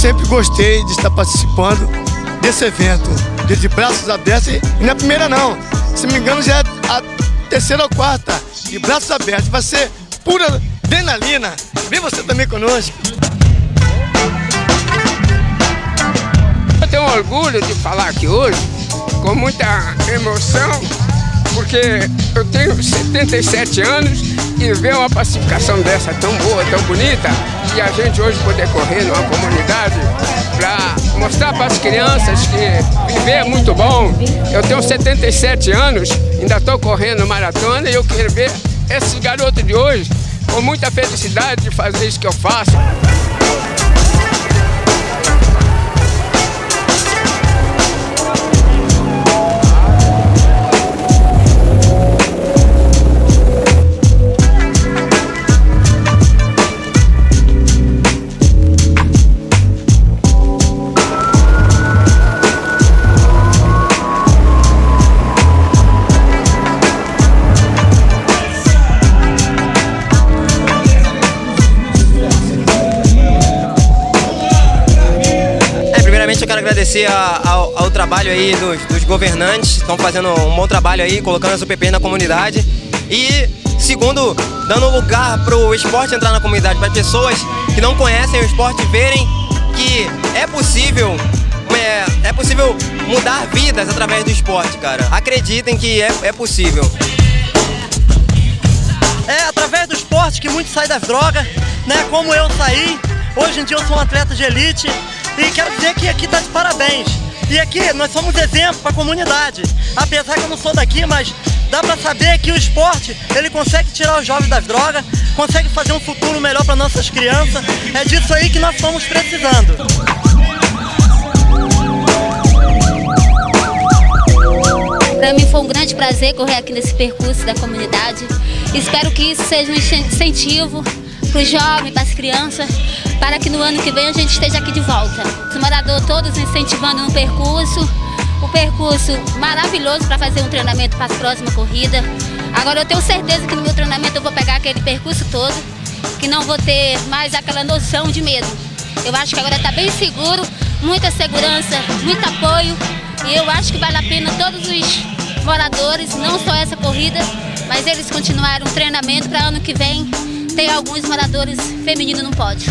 sempre gostei de estar participando desse evento, de braços abertos, e não é a primeira não, se não me engano já é a terceira ou quarta, de braços abertos, vai ser pura adrenalina. Vem você também conosco. Eu tenho orgulho de falar aqui hoje, com muita emoção, porque eu tenho 77 anos e ver uma pacificação dessa tão boa, tão bonita, e a gente hoje poder correr numa comunidade para mostrar para as crianças que viver é muito bom. Eu tenho 77 anos, ainda estou correndo maratona e eu quero ver esse garoto de hoje com muita felicidade de fazer isso que eu faço. Eu quero agradecer ao trabalho aí dos governantes, estão fazendo um bom trabalho aí, colocando as UPPs na comunidade. E segundo, dando lugar para o esporte entrar na comunidade, para pessoas que não conhecem o esporte verem que é possível mudar vidas através do esporte, cara. Acreditem que é possível. É através do esporte que muitos saem das drogas, né? Como eu saí. Hoje em dia eu sou um atleta de elite. E quero dizer que aqui está de parabéns. E aqui nós somos exemplo para a comunidade. Apesar que eu não sou daqui, mas dá para saber que o esporte, ele consegue tirar os jovens das drogas, consegue fazer um futuro melhor para nossas crianças. É disso aí que nós estamos precisando. Para mim foi um grande prazer correr aqui nesse percurso da comunidade. Espero que isso seja um incentivo para os jovens, para as crianças, para que no ano que vem a gente esteja aqui de volta. Os moradores todos incentivando no percurso, um percurso maravilhoso para fazer um treinamento para a próxima corrida. Agora eu tenho certeza que no meu treinamento eu vou pegar aquele percurso todo, que não vou ter mais aquela noção de medo. Eu acho que agora está bem seguro, muita segurança, muito apoio, e eu acho que vale a pena todos os moradores, não só essa corrida, mas eles continuarem um treinamento para ano que vem ter alguns moradores femininos no pódio.